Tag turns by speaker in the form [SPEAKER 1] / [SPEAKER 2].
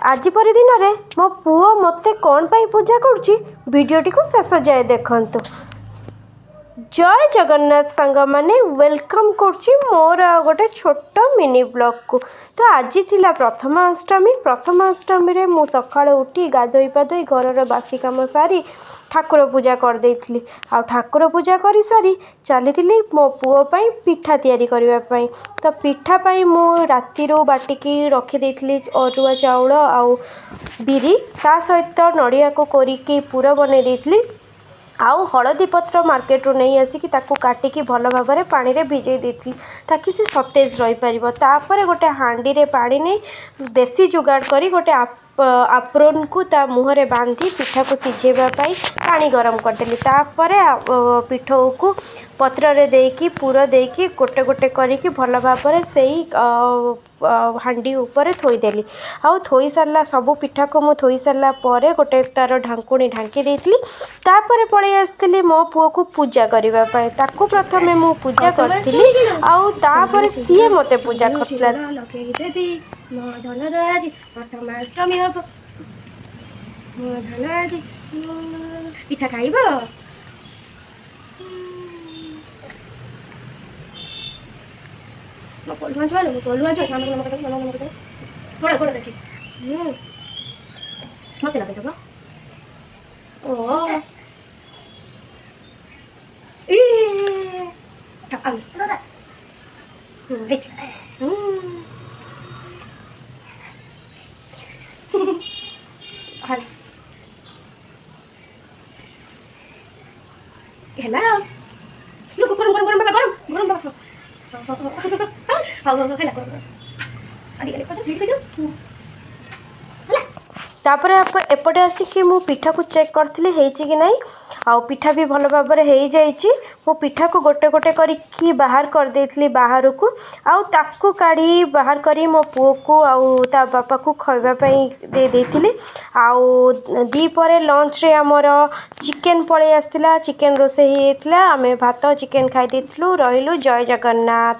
[SPEAKER 1] आज पर दिन में मो पुओ मते कौन पाई पूजा करुच्ची वीडियोटी को शेष जाए देखंतु। जय जगन्नाथ सांग माने वेलकम करुच्ची मोर आ गोटे छोट मिनी ब्लॉग को। तो आज थिला प्रथमाष्टमी रे मु सकाळ उठी गाधोई पाधोई घर बासी काम सारी ठाकुर पूजा कर देइथिली। आ ठाकुर पूजा करी सारी चली मो पुओ पाई पिठा तैयारी करबा पाई। तो पिठा पाई मु राती रो बाटिकी रखी देइथिली अरुआ चाउल आ बिरी ता सहित नड़िया को कोरिकी पूरा बने देइथिली। आउ हलदी पत्र मार्केट रू नहीं आसिकी ताकू काटिकी भल भाव में पानी रे भिजई देइथिली ताकि से सतेज रही परिबो। तापर गोटे हांडी रे पानी नहीं देसी जुगाड़ करी गोटे आप्रोन को ता मुहरे बांधी पिठा को सिझेबा पाई पानी गरम करदेली। तापर पिठौ को पत्र रे देकी पूरा देकी गोटे गोटे करिकी भल भाव में सेई हांडी ऊपर थोईदेली। आउ थोई सारा सबू पिठा को मु थोई सारा पर गोटे तार ढांकुणी ढांकी देइथिली। तापर पळै आस्थिली मो पुओ को पूजा करबा पाई। ताकू प्रथमे मु पूजा करथिली आउ तापर सिए मते पूजा करथिला। पिठा खाइबो Hello. Look, गरम तापर एपटे आसिकी मु पिठा को चेक करथिली हेची कि नहीं। आउ पिठा भी भल भाव में हो जाइए। मो पिठा को गोटे गोटे करी बाहर कर देइथिली बाहर को। आउ ताकू काढ़ी बाहर करी मो पुओ को आउ ता बापा को खाइबा पई दे देइथिली। आउ दीपरे लंच रे हमर चिकेन पळे आस्तिला चिकेन रोसे हेइतला। आमे भात चिकेन खाइ देइथिलु रहिलु। जय जगन्नाथ।